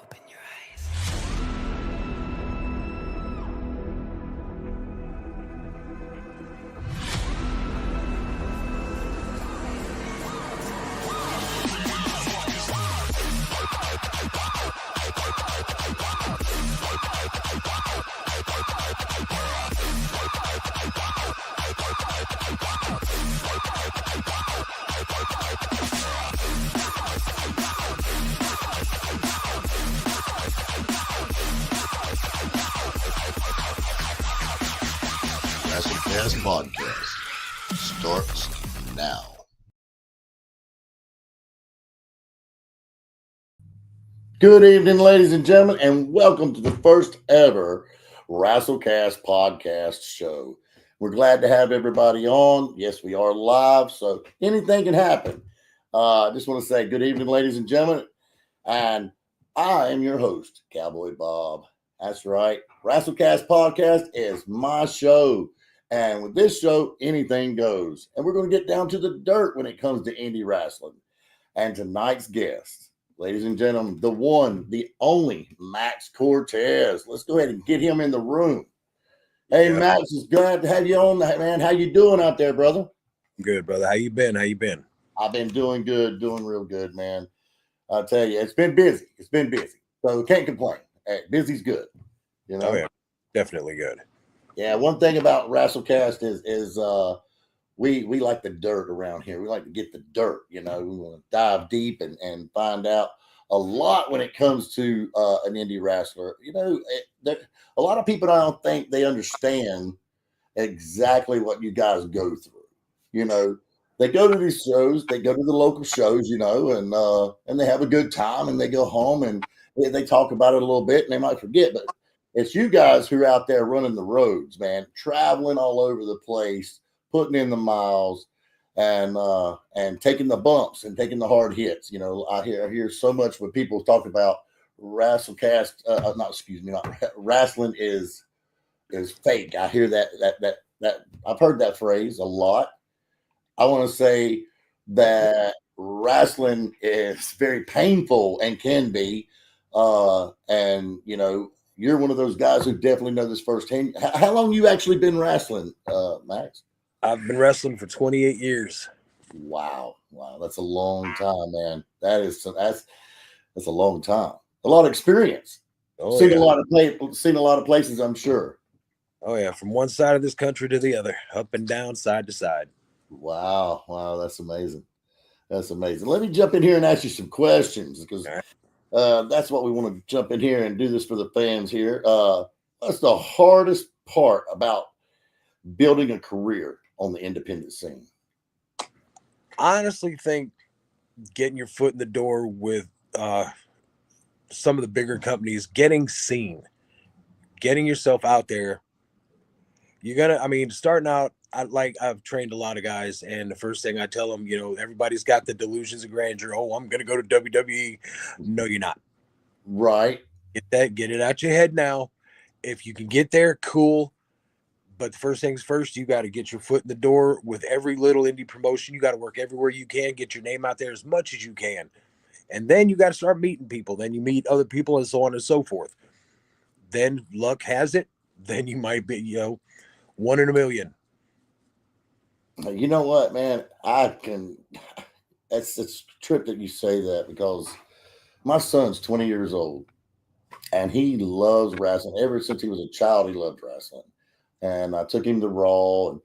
Open your eyes. WrestleCast podcast starts now. Good evening, ladies and gentlemen, and welcome to the first ever WrestleCast podcast show. We're glad to have everybody on. Yes, we are live, so anything can happen. I just want to say good evening, ladies and gentlemen, and I am your host, Cowboy Bob. That's right. WrestleCast podcast is my show. And with this show, anything goes. And we're going to get down to the dirt when it comes to indie wrestling. And tonight's guest, ladies and gentlemen, the one, the only Max Cortez. Let's go ahead and get him in the room. Hey, Yeah. Max, it's glad to have you on, man. How you doing out there, brother? Good, brother. How you been? I've been doing good, doing real good, man. I'll tell you, it's been busy. So can't complain. Hey, busy's good. You know? Oh, yeah. Definitely good. Yeah, one thing about WrestleCast is we like the dirt around here. We like to get the dirt, you know. We want to dive deep and find out a lot when it comes to an indie wrestler. You know, a lot of people, I don't think they understand exactly what you guys go through. You know, they go to these shows, they go to the local shows, you know, and they have a good time and they go home and they talk about it a little bit and they might forget, but it's you guys who are out there running the roads, man, traveling all over the place, putting in the miles, and taking the bumps and taking the hard hits. You know, I hear so much when people talk about WrestleCast. Not wrestling is fake. I hear that I've heard that phrase a lot. I want to say that wrestling is very painful and can be, and you know. You're one of those guys who definitely know this firsthand. How long you actually been wrestling, Max? I've been wrestling for 28 years. Wow, that's a long time, man. That's a long time. A lot of experience. Oh, Seen yeah. a lot of places, I'm sure. Oh, yeah. From one side of this country to the other, up and down, side to side. Wow, that's amazing. That's amazing. Let me jump in here and ask you some questions because that's what we want to jump in here and do this for the fans here. What's the hardest part about building a career on the independent scene? I honestly think getting your foot in the door with some of the bigger companies, getting seen, getting yourself out there. Starting out, I've trained a lot of guys, and the first thing I tell them, you know, everybody's got the delusions of grandeur. Oh, I'm going to go to WWE. No, you're not. Right. Get it out your head now. If you can get there, cool. But the first things first, you got to get your foot in the door with every little indie promotion. You got to work everywhere you can, get your name out there as much as you can. And then you got to start meeting people. Then you meet other people and so on and so forth. Then luck has it. Then you might be, you know, one in a million. You know what, man? It's a trip that you say that because my son's 20 years old and he loves wrestling. Ever since he was a child, he loved wrestling. And I took him to Raw and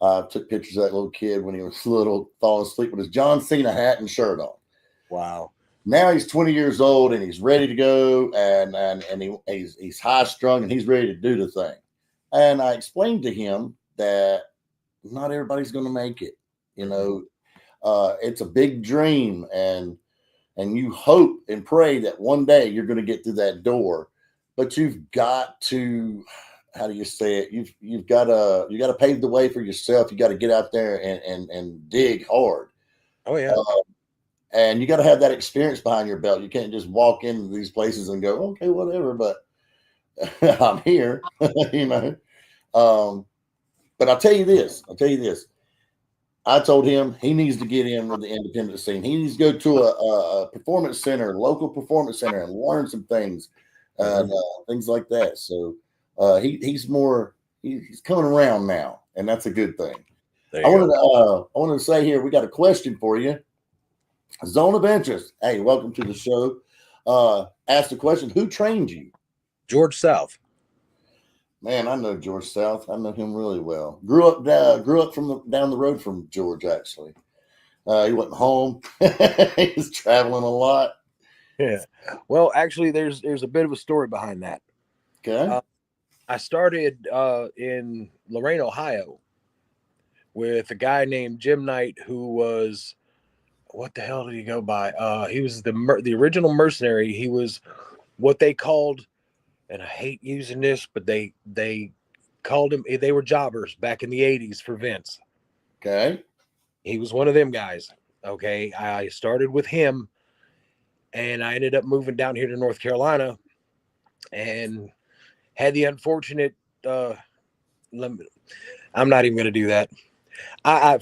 I took pictures of that little kid when he was little, falling asleep with his John Cena hat and shirt on. Wow. Now he's 20 years old and he's ready to go and he's high strung and he's ready to do the thing. And I explained to him that not everybody's going to make it. You know, it's a big dream and you hope and pray that one day you're going to get through that door, but you've got to, how do you say it? You've got to pave the way for yourself. You got to get out there and dig hard. Oh, yeah. And you got to have that experience behind your belt. You can't just walk into these places and go, okay, whatever, but I'm here, you know. But I'll tell you this. I told him he needs to get in with the independent scene. He needs to go to a performance center, local performance center, and learn some things, and things like that. So he's coming around now, and that's a good thing. I wanted to say here, we got a question for you. Zone of interest. Hey, welcome to the show. Ask the question: who trained you? George South. Man, I know George South. I know him really well. Grew up down the road from George. Actually, he wasn't home. He was traveling a lot. Yeah. Well, actually, there's a bit of a story behind that. Okay. I started in Lorain, Ohio, with a guy named Jim Knight, who was, what the hell did he go by? He was the original mercenary. He was what they called, and I hate using this, but they called him. They were jobbers back in the '80s for Vince. Okay. He was one of them guys. Okay, I started with him, and I ended up moving down here to North Carolina, and had the unfortunate. I'm not even going to do that.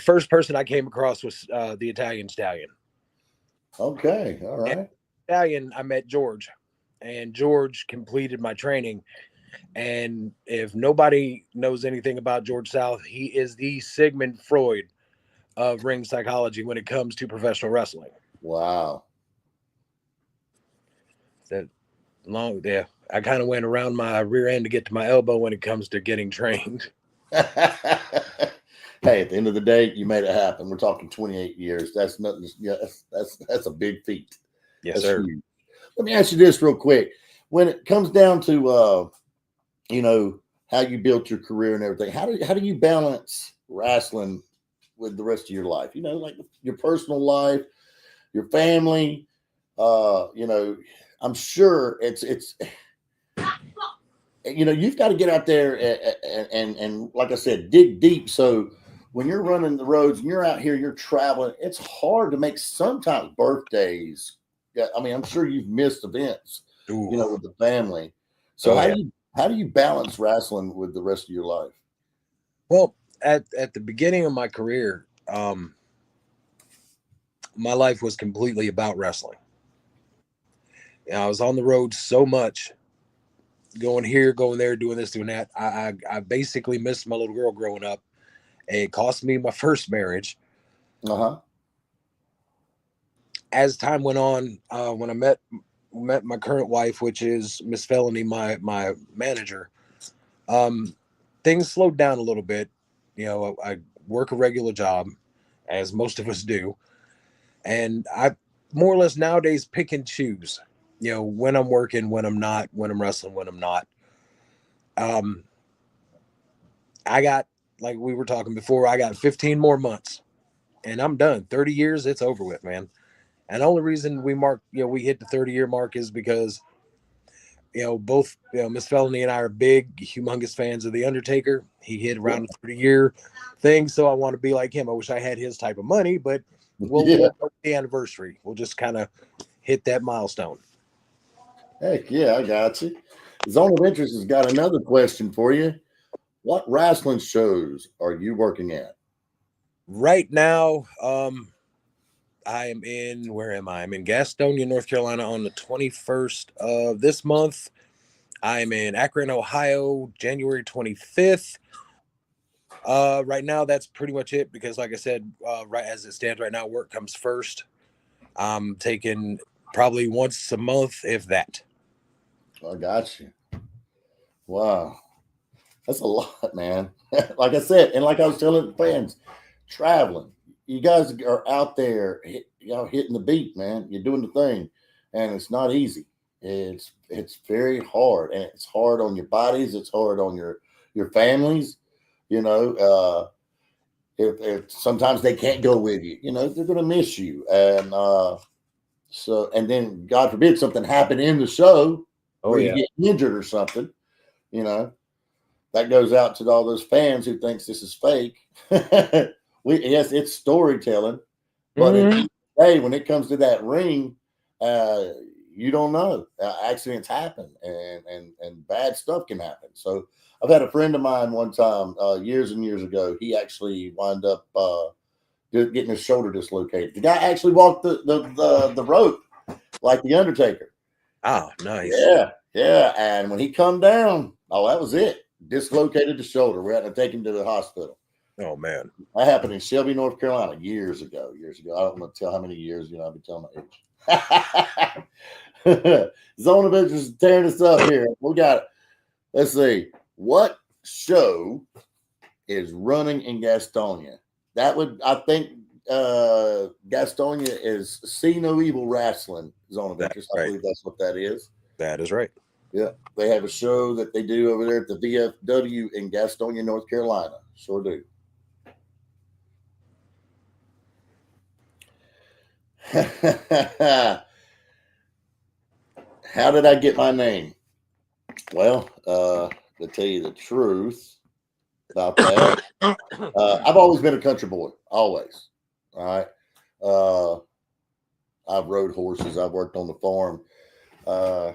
First person I came across was the Italian Stallion. Okay. All right. And Stallion, I met George, and George completed my training. And if nobody knows anything about George South, he is the Sigmund Freud of ring psychology when it comes to professional wrestling. Wow. That long, yeah. I kind of went around my rear end to get to my elbow when it comes to getting trained. Hey, at the end of the day, you made it happen. We're talking 28 years. That's nothing. Yeah, that's a big feat. Yes, That's sir. huge. Let me ask you this real quick. When it comes down to how you built your career and everything, how do you balance wrestling with the rest of your life? Like your personal life, your family. I'm sure it's you've got to get out there and like I said, dig deep. So when you're running the roads and you're out here, you're traveling, it's hard to make sometimes birthdays. Yeah, I mean, I'm sure you've missed events, with the family. So how do you balance wrestling with the rest of your life? Well, at the beginning of my career, my life was completely about wrestling. I was on the road so much, going here, going there, doing this, doing that. I basically missed my little girl growing up. It cost me my first marriage. As time went on, when I met my current wife, which is Miss Felony, my manager, things slowed down a little bit. I work a regular job, as most of us do, and I more or less nowadays pick and choose. When I'm working, when I'm not, when I'm wrestling, when I'm not. I got, like we were talking before, I got 15 more months, and I'm done. 30 years, it's over with, man. And the only reason we hit the 30-year mark is because, both, Miss Felony and I are big, humongous fans of The Undertaker. He hit around the 30-year thing, so I want to be like him. I wish I had his type of money, but we'll the anniversary. We'll just kind of hit that milestone. Heck yeah, I got you. Zone of Interest has got another question for you. What wrestling shows are you working at? Right now, I am in, where am I? I'm in Gastonia, North Carolina on the 21st of this month. I'm in Akron, Ohio, January 25th. Right now, that's pretty much it because, like I said, right as it stands right now, work comes first. I'm taking probably once a month, if that. I got you. Wow. That's a lot, man. Like I said, and like I was telling the fans, traveling. You guys are out there, hitting the beat, man. You're doing the thing, and it's not easy. It's very hard, and it's hard on your bodies. It's hard on your families. If sometimes they can't go with you, they're going to miss you, and and then God forbid something happen in the show where you get injured or something, that goes out to all those fans who thinks this is fake. Yes, it's storytelling, but hey, when it comes to that ring, you don't know. Accidents happen, and bad stuff can happen. So I've had a friend of mine one time, years and years ago. He actually wound up getting his shoulder dislocated. The guy actually walked the rope like the Undertaker. Oh, nice. Yeah. And when he come down, that was it. Dislocated the shoulder. We had to take him to the hospital. Oh man, that happened in Shelby, North Carolina, years ago. I don't want to tell how many years. I'll be telling my age. Zonovich is tearing us up here. We got. Let's see. What show is running in Gastonia? That would, I think, Gastonia is See No Evil Wrestling Zone of Interest. I believe that's what that is. That is right. Yeah, they have a show that they do over there at the VFW in Gastonia, North Carolina. Sure do. How did I get my name? Well, to tell you the truth about that, I've always been a country boy. Always. All right. I've rode horses. I've worked on the farm. Man,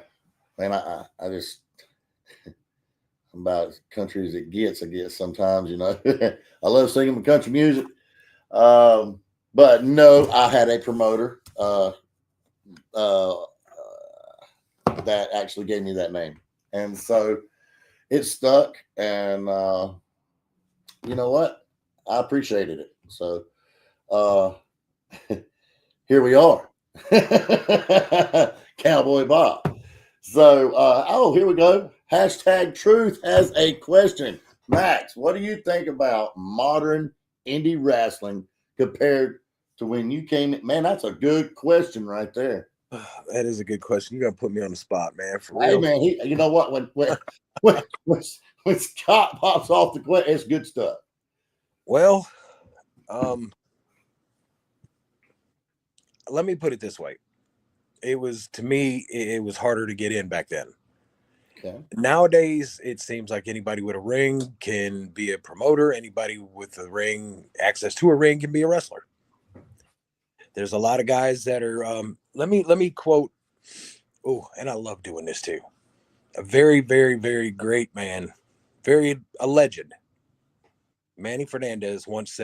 I just, I'm about as country as it gets, I guess, sometimes, I love singing country music. But no, I had a promoter that actually gave me that name. And so it stuck. And you know what? I appreciated it. So here we are. Cowboy Bob. So, here we go. Hashtag Truth has a question. Max, what do you think about modern indie wrestling compared to when you came in? Man, that's a good question right there. That is a good question. You got to put me on the spot, man. For Hey, real. man, you know what? When Scott pops off the question, it's good stuff. Well, let me put it this way. It was harder to get in back then. Okay. Nowadays, it seems like anybody with a ring can be a promoter. Anybody with a ring, access to a ring, can be a wrestler. There's a lot of guys that are. Let me quote. Oh, and I love doing this too. A very, very, very great man, a legend. Manny Fernandez once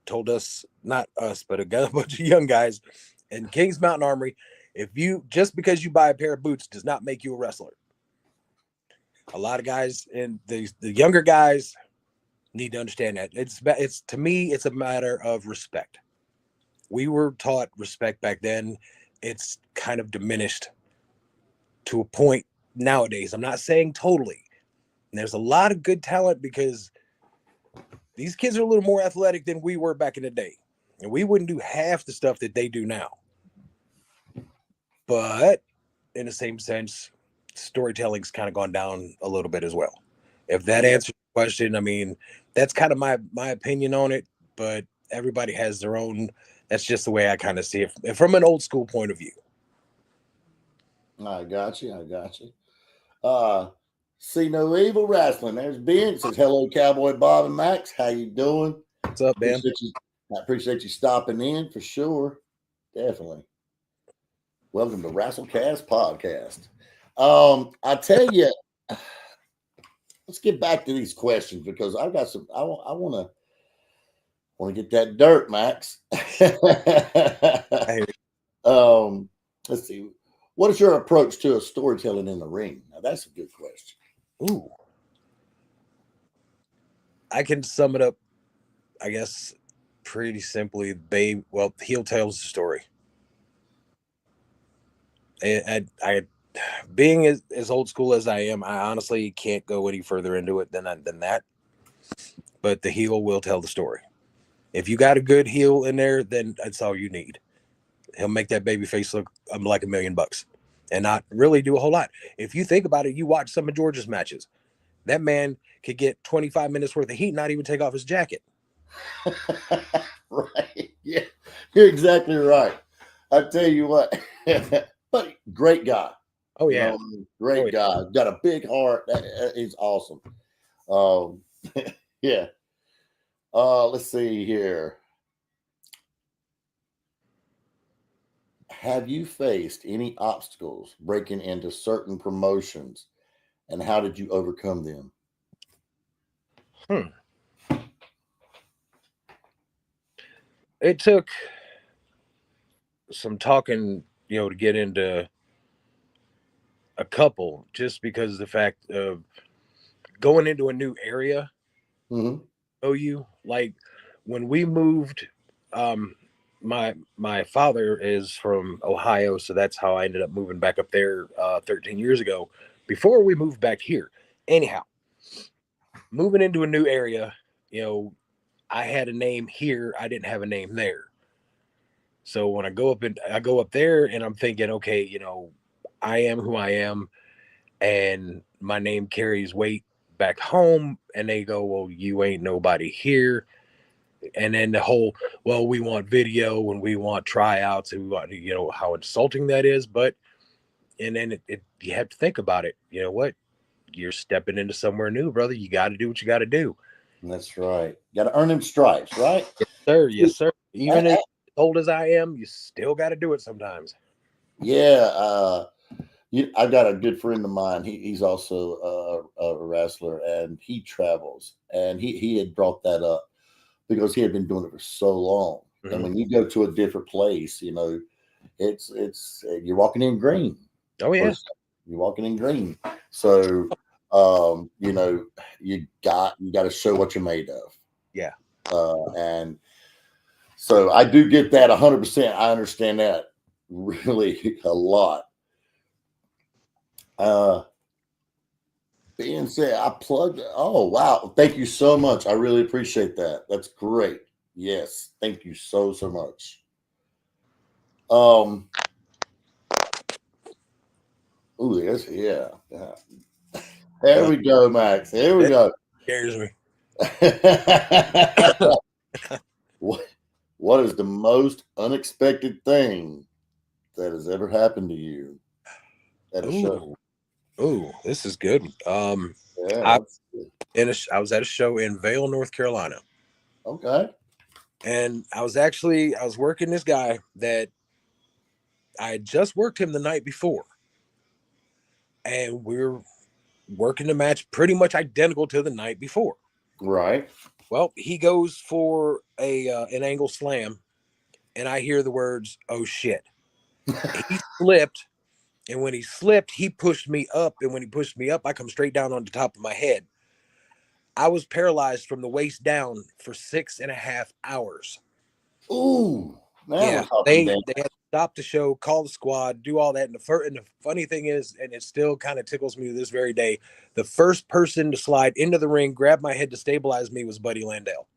told us, not us, but a bunch of young guys in Kings Mountain Armory, just because you buy a pair of boots does not make you a wrestler. A lot of guys and the younger guys need to understand that. It's to me, it's a matter of respect. We were taught respect back then. It's kind of diminished to a point nowadays. I'm not saying totally. And there's a lot of good talent because these kids are a little more athletic than we were back in the day. And we wouldn't do half the stuff that they do now. But in the same sense, storytelling's kind of gone down a little bit as well. If that answers the question, I mean, that's kind of my opinion on it, but everybody has their own. That's just the way I kind of see it from an old school point of view. I got you. See No Evil Wrestling. There's Ben. It says, hello, Cowboy Bob and Max. How you doing? What's up, Ben? I appreciate you stopping in for sure. Definitely. Welcome to WrestleCast Podcast. I tell you, let's get back to these questions because I've got some. I want to get that dirt, Max. Let's see. What is your approach to a storytelling in the ring? Now that's a good question. Ooh, I can sum it up, I guess, pretty simply. Heel tells the story. I being as old school as I am, I honestly can't go any further into it than that. But the heel will tell the story. If you got a good heel in there, then that's all you need. He'll make that baby face look like $1 million and not really do a whole lot. If you think about it, you watch some of George's matches. That man could get 25 minutes worth of heat, not even take off his jacket. Right. Yeah, you're exactly right. I tell you what, but great guy. Oh, yeah. Great guy. Got a big heart. He's awesome. Yeah. Let's see here. Have you faced any obstacles breaking into certain promotions, and how did you overcome them? it took some talking, to get into a couple, just because of the fact of going into a new area. Mm-hmm. OU, like when we moved, um, my father is from Ohio, so that's how I ended up moving back up there 13 years ago. Before we moved back here, anyhow, moving into a new area, I had a name here, I didn't have a name there. So when I go up there and I'm thinking, okay, I am who I am, and my name carries weight back home, and they go, well, you ain't nobody here. And then the whole, well, we want video and we want tryouts and we want, how insulting that is. But and then you have to think about it. You know what? You're stepping into somewhere new, brother. You got to do what you got to do. That's right. Got to earn them stripes, right? Yes, sir. Yes, sir. Even as old as I am, you still got to do it sometimes. Yeah. I've got a good friend of mine. He's also a wrestler, and he travels. And he had brought that up because he had been doing it for so long. Mhm. And when you go to a different place, it's you're walking in green. Oh yeah. You're walking in green. So you got to show what you're made of. Yeah. And so I do get that 100%. I understand that really a lot. Being said, I plugged it. Oh, wow. Thank you so much. I really appreciate that. That's great. Yes. Thank you so much. Oh, yes. Yeah. There we go, Max. There we go. Scares me. What is the most unexpected thing that has ever happened to you at a show? Oh, this is good. Yeah, I was at a show in Vale, North Carolina. Okay. And I was working this guy that I had just worked him the night before. And we were working the match pretty much identical to the night before. Right. Well, he goes for an angle slam, and I hear the words, "Oh shit." He slipped, and when he slipped, he pushed me up, and when he pushed me up, I come straight down on the top of my head. I was paralyzed from the waist down for 6.5 hours. Ooh. Yeah, they had to stop the show, call the squad, do all that. And the funny thing is, and it still kind of tickles me to this very day, the first person to slide into the ring, grab my head to stabilize me was Buddy Landale.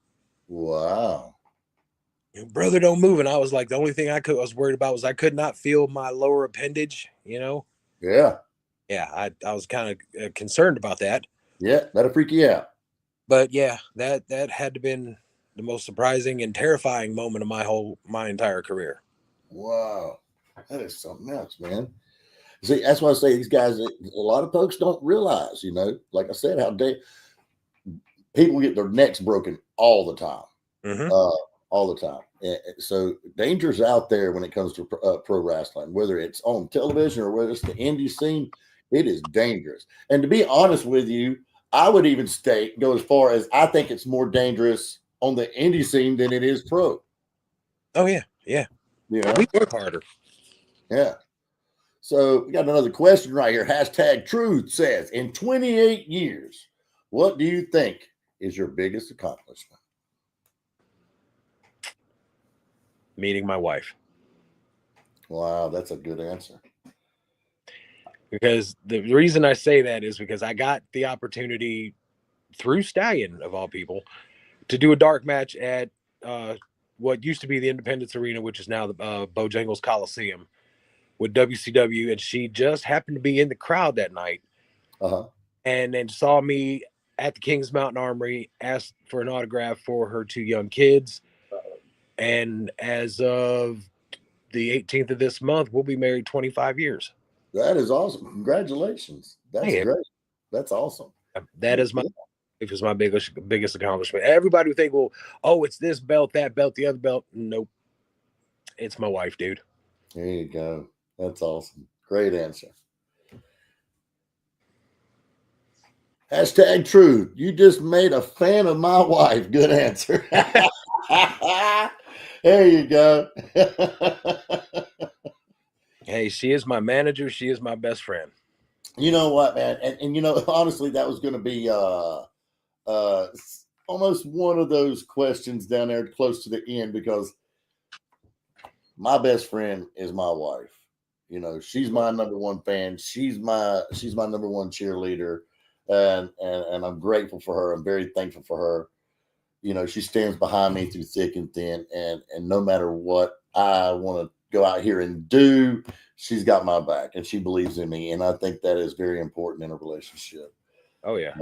Wow. Brother, don't move. And I was like, the only thing I was worried about was I could not feel my lower appendage, Yeah. Yeah, I was kind of concerned about that. Yeah, that'll freak you out. But yeah, that had to been the most surprising and terrifying moment of my entire career. Wow. That is something else, man. See, that's why I say these guys, a lot of folks don't realize, like I said, how people get their necks broken all the time. Mm-hmm. All the time. So danger's out there when it comes to pro wrestling, whether it's on television or whether it's the indie scene, it is dangerous. And to be honest with you, I would even go as far as I think it's more dangerous on the indie scene than it is pro. Oh yeah. Yeah. We work harder. Yeah. So we got another question right here. #truth says, in 28 years, what do you think is your biggest accomplishment? Meeting my wife. Wow, that's a good answer. Because the reason I say that is because I got the opportunity through Stallion, of all people, to do a dark match at what used to be the Independence Arena, which is now the Bojangles Coliseum, with WCW. And she just happened to be in the crowd that night. And then saw me at the Kings Mountain Armory, asked for an autograph for her 2 young kids. And as of the 18th of this month, we'll be married 25 years. That is awesome. Congratulations. That's great. That's awesome. That is my biggest accomplishment. Everybody would think, well, oh, it's this belt, that belt, the other belt. Nope. It's my wife, dude. There you go. That's awesome. Great answer. #truth. You just made a fan of my wife. Good answer. There you go. Hey, she is my manager. She is my best friend. You know what, man? And you know, honestly, that was going to be uh, almost one of those questions down there close to the end because my best friend is my wife. You know, she's my number one fan. She's my number one cheerleader, and I'm grateful for her. I'm very thankful for her. You know, she stands behind me through thick and thin, and no matter what I want to go out here and do, she's got my back, and she believes in me, and I think that is very important in a relationship. Oh yeah.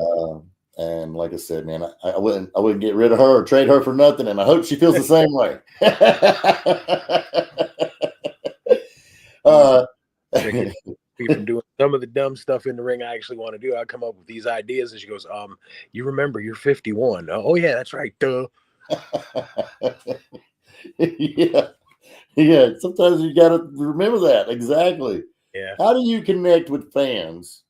And like I said, man, I wouldn't get rid of her or trade her for nothing, and I hope she feels the same way. uh, To keep me from doing some of the dumb stuff in the ring I actually want to do. I come up with these ideas, and she goes, you remember you're 51. Oh yeah, that's right. Duh. yeah, yeah. Sometimes you got to remember that exactly. Yeah. How do you connect with fans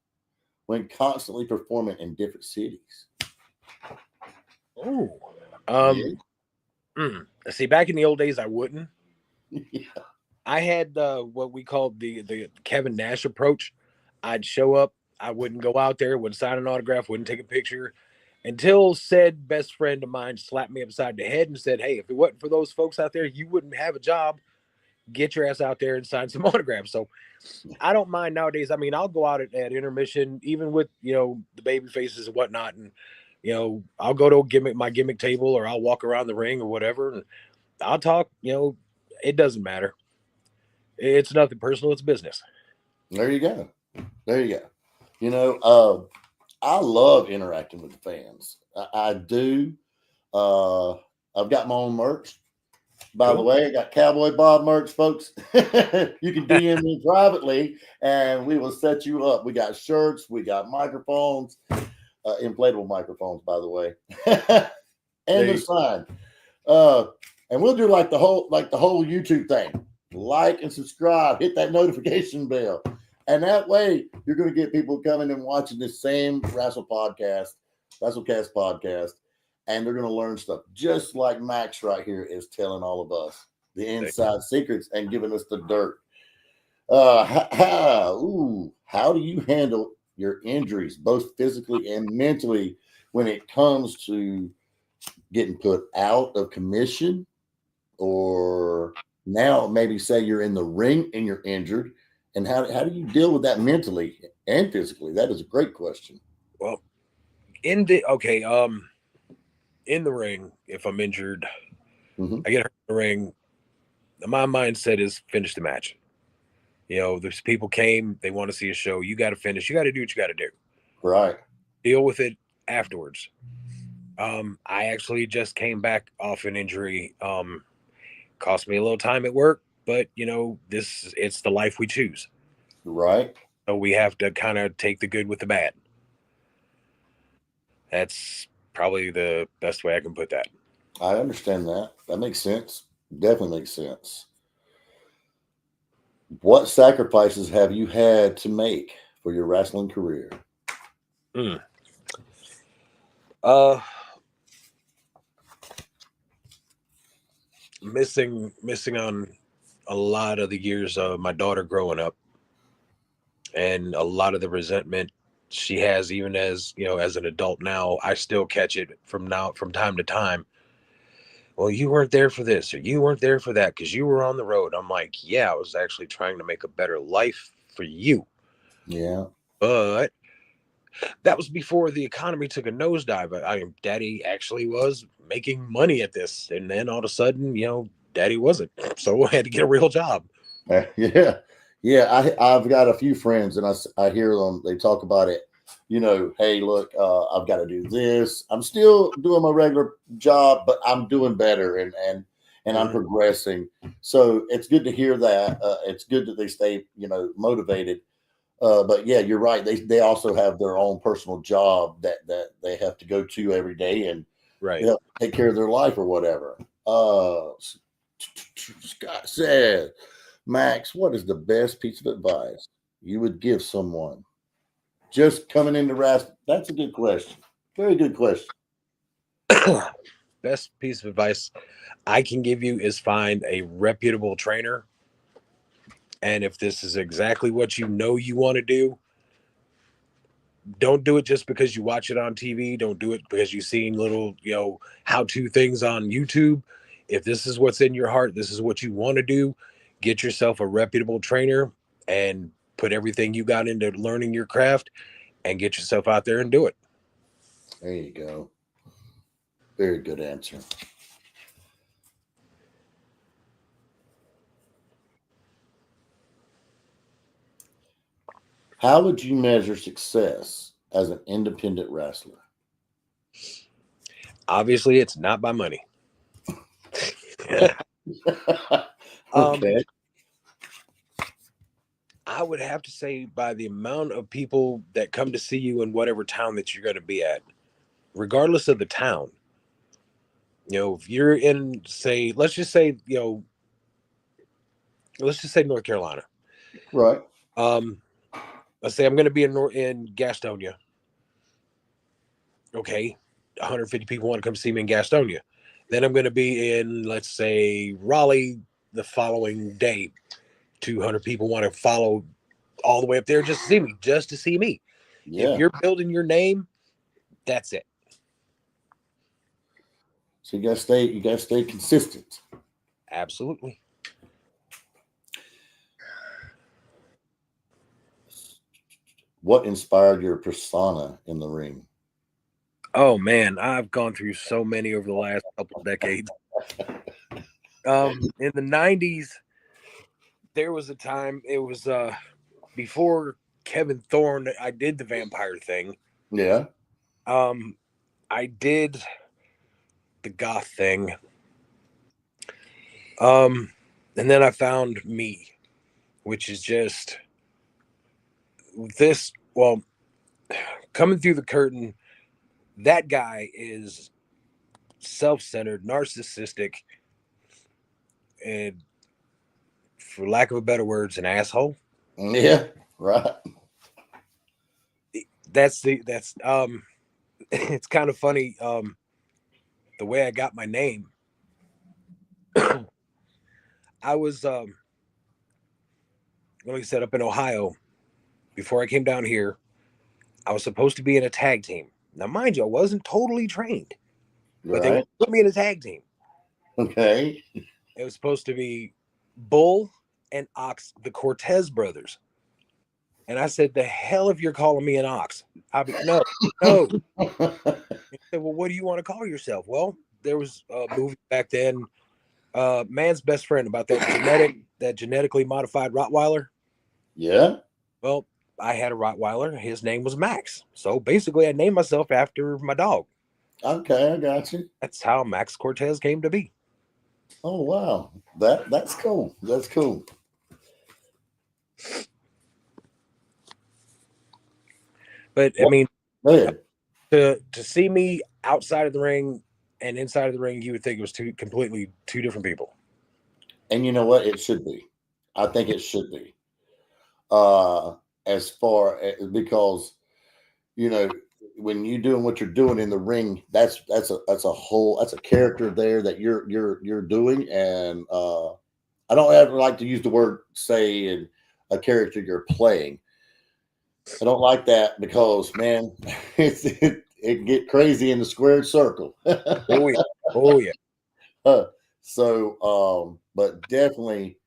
when constantly performing in different cities? Oh. Yeah. See, back in the old days, I wouldn't. Yeah. I had what we called the Kevin Nash approach. I'd show up. I wouldn't go out there, wouldn't sign an autograph, wouldn't take a picture until said best friend of mine slapped me upside the head and said, "Hey, if it wasn't for those folks out there, you wouldn't have a job. Get your ass out there and sign some autographs." So I don't mind nowadays. I mean, I'll go out at intermission, even with the baby faces and whatnot, and I'll go to my gimmick table, or I'll walk around the ring or whatever, and I'll talk. It doesn't matter. It's nothing personal. It's business. There you go. There you go. You know, I love interacting with the fans. I do. Uh, I've got my own merch. By the Cool. way, I got Cowboy Bob merch, folks. You can DM me privately, and we will set you up. We got shirts, we got microphones, inflatable microphones, by the way, and they're signed. And we'll do like the whole YouTube thing. Like and subscribe, hit that notification bell, and that way you're going to get people coming and watching this same WrestleCast podcast, and they're going to learn stuff just like Max right here is telling all of us the inside secrets and giving us the dirt. How do you handle your injuries, both physically and mentally, when it comes to getting put out of commission, or now maybe say you're in the ring and you're injured, and how do you deal with that mentally and physically? That is a great question. Well, in the ring, if I'm injured, I get hurt in the ring. My mindset is finish the match. There's people came, they want to see a show. You got to finish. You got to do what you got to do. Right. Deal with it afterwards. I actually just came back off an injury. Cost me a little time at work, but it's the life we choose. Right. So we have to kind of take the good with the bad. That's probably the best way I can put that. I understand that. That makes sense. Definitely makes sense. What sacrifices have you had to make for your wrestling career? Missing on a lot of the years of my daughter growing up, and a lot of the resentment she has, even as as an adult now. I still catch it from time to time. Well, you weren't there for this, or you weren't there for that because you were on the road. I'm like, yeah, I was actually trying to make a better life for you. Yeah. But that was before the economy took a nosedive. I mean, Daddy actually was making money at this, and then all of a sudden, Daddy wasn't. So I had to get a real job. Yeah. Yeah. I've got a few friends, and I hear them. They talk about it. Hey, look, I've got to do this. I'm still doing my regular job, but I'm doing better, and I'm progressing. So it's good to hear that. It's good that they stay, motivated. But yeah, you're right. They also have their own personal job that they have to go to every day and Right. Take care of their life or whatever. Scott said, Max, what is the best piece of advice you would give someone just coming into wrestling? That's a good question. Very good question. best piece of advice I can give you is find a reputable trainer. And if this is exactly what you know you want to do, don't do it just because you watch it on TV. Don't do it because you've seen little, how-to things on YouTube. If this is what's in your heart, this is what you want to do, get yourself a reputable trainer and put everything you got into learning your craft and get yourself out there and do it. There you go. Very good answer. How would you measure success as an independent wrestler? Obviously, it's not by money. Okay. I would have to say by the amount of people that come to see you in whatever town that you're going to be at, regardless of the town. If you're in, say, let's just say North Carolina. Right. Let's say I'm going to be in Gastonia. Okay, 150 people want to come see me in Gastonia. Then I'm going to be in, let's say, Raleigh the following day. 200 people want to follow all the way up there just to see me. Yeah. If you're building your name, that's it. So you gotta stay consistent. Absolutely. What inspired your persona in the ring? Oh man, I've gone through so many over the last couple of decades. In the 90s, there was a time, it was before Kevin Thorne, I did the vampire thing. Yeah. I did the goth thing. And then I found me, which is just this, well, coming through the curtain, that guy is self-centered, narcissistic, and for lack of a better words, an asshole. Yeah. Right. That's it's kind of funny. The way I got my name, I was, like I said, up in Ohio. Before I came down here, I was supposed to be in a tag team. Now, mind you, I wasn't totally trained, but they put me in a tag team. Okay. It was supposed to be Bull and Ox, the Cortez brothers. And I said, the hell if you're calling me an ox. No. He said, well, what do you want to call yourself? Well, there was a movie back then, Man's Best Friend, about that genetically modified Rottweiler. Yeah. Well, I had a Rottweiler. His name was Max. So basically, I named myself after my dog. Okay, I got you. That's how Max Cortez came to be. Oh wow, that's cool. That's cool. But I mean, Go ahead. to see me outside of the ring and inside of the ring, you would think it was two different people. And you know what? It should be. I think it should be. As far as, because when you're doing what you're doing in the ring, that's a character there that you're doing, and I don't ever like to use the word say in a character you're playing. I don't like that because man, it get crazy in the squared circle. Oh yeah. But definitely,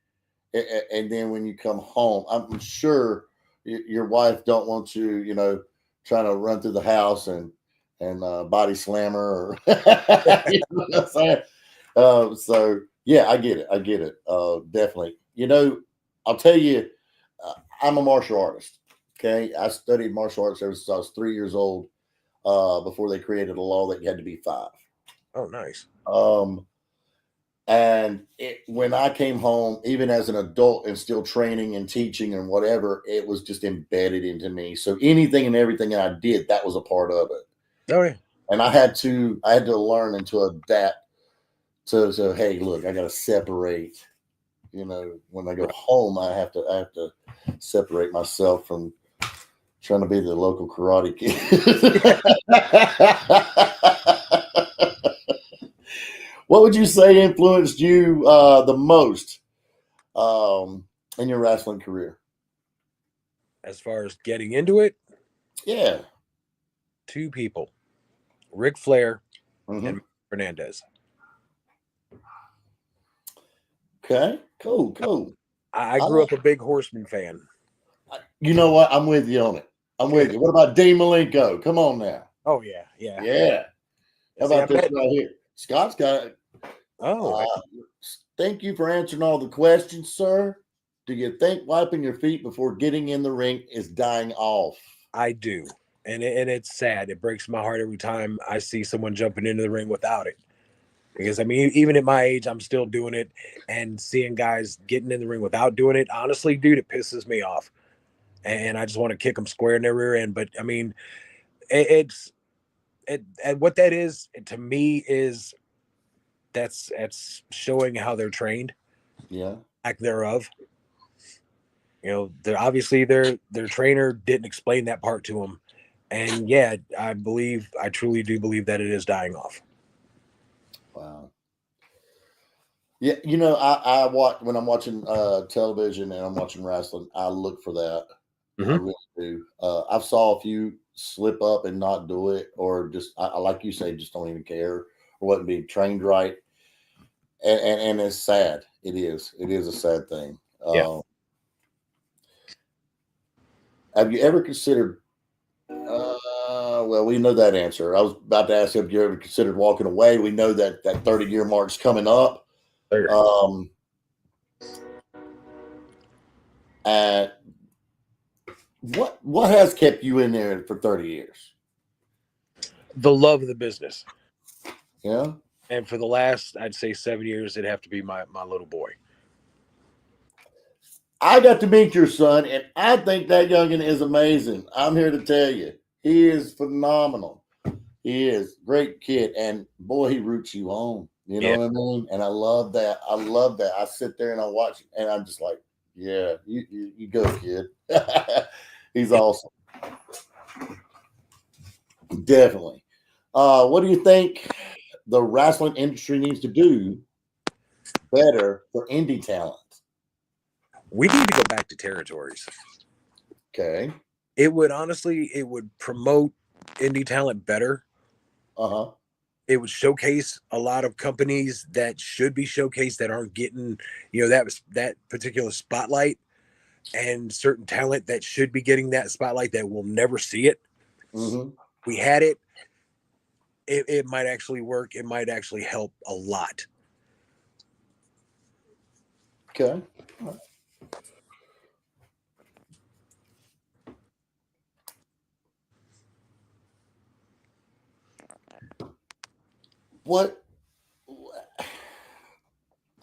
and then when you come home, I'm sure your wife don't want you, trying to run through the house and body slammer or you know what I'm saying? So yeah, I get it. Definitely. I'll tell you, I'm a martial artist. Okay, I studied martial arts ever since I was 3 years old. Before they created a law that you had to be 5. Oh, nice. And when I came home, even as an adult and still training and teaching and whatever, it was just embedded into me. So anything and everything I did, that was a part of it. Oh yeah. And I had to learn and to adapt to hey, look, I got to separate. When I go home, I have to separate myself from trying to be the local karate kid. What would you say influenced you the most in your wrestling career? As far as getting into it, Yeah. two people, Ric Flair Mm-hmm. and Fernandez. Okay. Cool. Cool. I I grew up like, a big Horseman fan. you know what? I'm with you on it. I'm with you. What about Dean Malenko? Come on now. Oh yeah, yeah. Yeah. How See, I about this bet. right here? Scott's got it. Oh, Thank you for answering all the questions, sir. Do you think wiping your feet before getting in the ring is dying off? I do, and it's sad. It breaks my heart every time I see someone jumping into the ring without it. Because I mean, even at my age, I'm still doing it, and seeing guys getting in the ring without doing it, honestly, dude, it pisses me off, and I just want to kick them square in their rear end. But I mean, it's and what that is to me is that's showing how they're trained, Yeah. lack thereof. You know, they're obviously their trainer didn't explain that part to them, and yeah, I truly do believe that it is dying off. Wow. Yeah, you know, I watch when I'm watching television and I'm watching wrestling, I look for that. I Mm-hmm. really do. I've saw a few slip up and not do it, or just I like you say, just don't even care, or wasn't being trained right, and it's sad. It is. It is a sad thing. Yeah. Have you ever considered? Well, we know that answer. I was about to ask if you ever considered walking away. We know that that 30-year mark's coming up. There. Um, and what has kept you in there for 30 years? The love of the business. Yeah. And for the last, I'd say 7 years, it'd have to be my little boy. I got to meet your son, and I think that youngin is amazing. I'm here to tell you, he is phenomenal. He is great kid, and boy, he roots you on. You know Yeah. what I mean? And I love that. I love that. I sit there and I watch, and I'm just like, yeah, you go, kid. He's awesome. Definitely. What do you think the wrestling industry needs to do better for indie talent? We need to go back to territories. Okay. It would honestly, it would promote indie talent better. Uh huh. It would showcase a lot of companies that should be showcased that aren't getting, that particular spotlight, and certain talent that should be getting that spotlight that will never see it. Mm-hmm. We had it. It might actually work. It might actually help a lot. Okay. What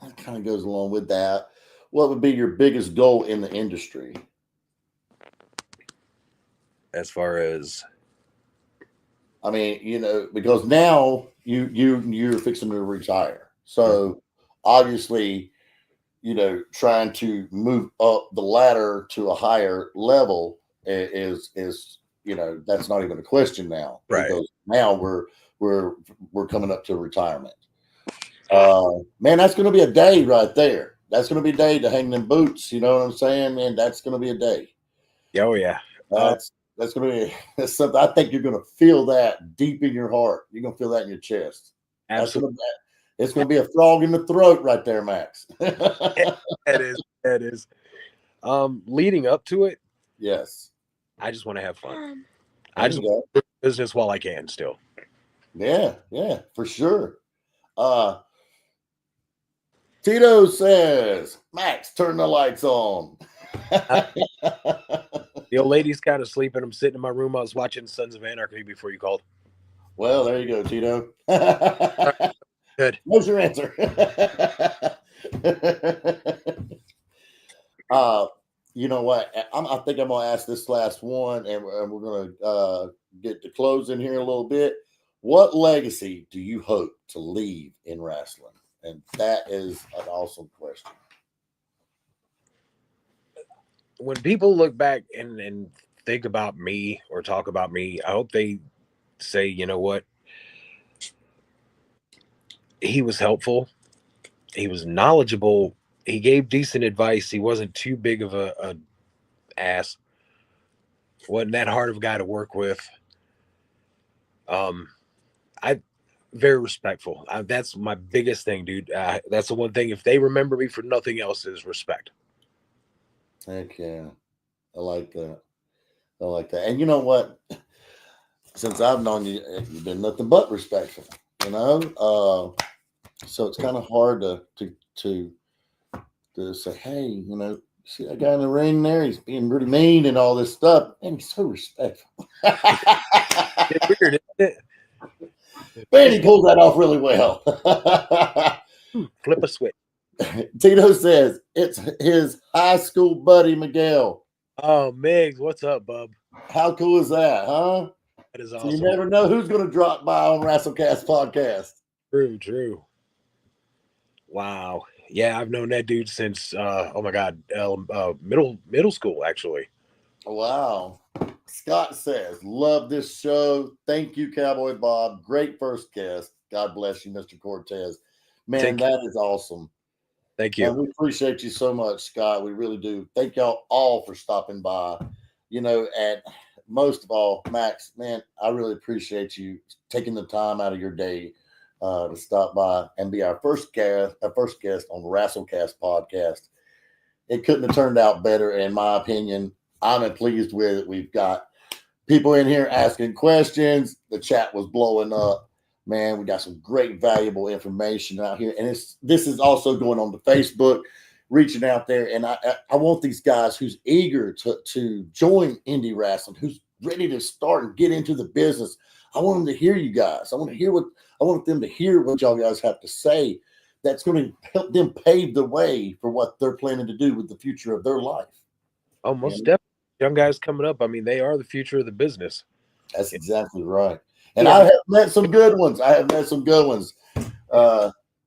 that kind of goes along with that? What would be your biggest goal in the industry? As far as I mean, you know, because now you're fixing to retire, so obviously, you know, trying to move up the ladder to a higher level is you know that's not even a question now right, because now we're we're coming up to retirement. Man, that's going to be a day right there. That's going to be a day to hang them boots. You know what I'm saying, man? That's going to be a day. oh yeah, That's going to be that's something. I think you're going to feel that deep in your heart. You're going to feel that in your chest. That's absolutely. going to it's going to be a frog in the throat right there, Max. That is that is. Leading up to it, Yes. I just want to have fun. There I you just go. want to do business while I can still. Yeah, yeah, for sure. Uh Tito says, Max, turn the lights on. The old lady's kind of sleeping. I'm sitting in my room. I was watching Sons of Anarchy before you called. Well, there you go, Tito. Good. What's your answer? uh, you know what? I think I'm gonna ask this last one, and we're gonna get to close in here a little bit. What legacy do you hope to leave in wrestling? And that is an awesome question. When people look back and think about me or talk about me, I hope they say, you know what? he was helpful. He was knowledgeable. He gave decent advice. He wasn't too big of a ass. Wasn't that hard of a guy to work with. I very respectful. That's my biggest thing, dude. That's the one thing. If they remember me for nothing else, is respect. Heck yeah. I like that. I like that. And you know what? Since I've known you, you've been nothing but respectful, you know? So it's kind of hard to say, hey, you know, see that guy in the ring there? He's being really mean and all this stuff. And he's so respectful. It's weird, isn't it? Man, he pulls that off really well. Flip a switch. Tito says it's his high school buddy Miguel. Oh, Migs, what's up, bub? How cool is that, huh? That is So awesome. you never know who's going to drop by on WrestleCast podcast. True. Wow. Yeah, I've known that dude since oh my god, middle school actually. Wow. Scott says, love this show. Thank you, Cowboy Bob. Great first guest. God bless you, Mr. Cortez. Man, that is awesome. Thank you. And we appreciate you so much, Scott. We really do. Thank y'all all for stopping by. You know, and most of all, Max, man, I really appreciate you taking the time out of your day to stop by and be our first guest on the WrestleCast podcast. It couldn't have turned out better, in my opinion. I'm pleased with it. We've got people in here asking questions. The chat was blowing up. Man, we got some great, valuable information out here. And this is also going on to Facebook, reaching out there. And I want these guys who's eager to join indie wrestling, who's ready to start and get into the business. I want them to hear you guys. I want them to hear what y'all guys have to say. That's going to help them pave the way for what they're planning to do with the future of their life. Oh, most definitely. Young guys coming up. I mean, they are the future of the business. That's exactly right. And I have met some good ones.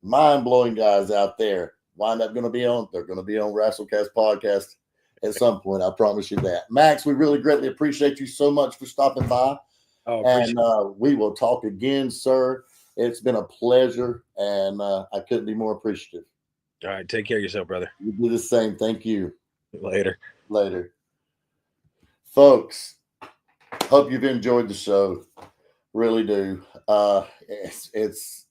Mind-blowing guys out there. They're going to be on WrestleCast podcast at some point. I promise you that. Max, we really greatly appreciate you so much for stopping by. Oh, and we will talk again, sir. It's been a pleasure, and I couldn't be more appreciative. All right. Take care of yourself, brother. You do the same. Thank you. Later. Folks, hope you've enjoyed the show. Really do. It's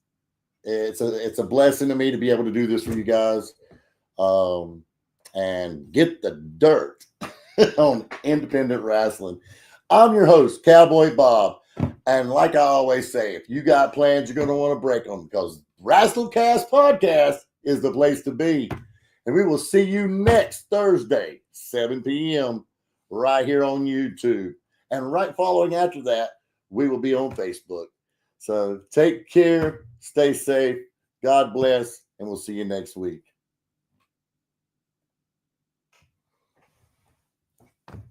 a blessing to me to be able to do this for you guys, and get the dirt on independent wrestling. I'm your host, Cowboy Bob, and like I always say, if you got plans, you're going to want to break them, because WrestleCast podcast is the place to be. And we will see you next Thursday, 7 p.m. right here on YouTube. And right following after that, we will be on Facebook. So take care, stay safe, God bless, and we'll see you next week.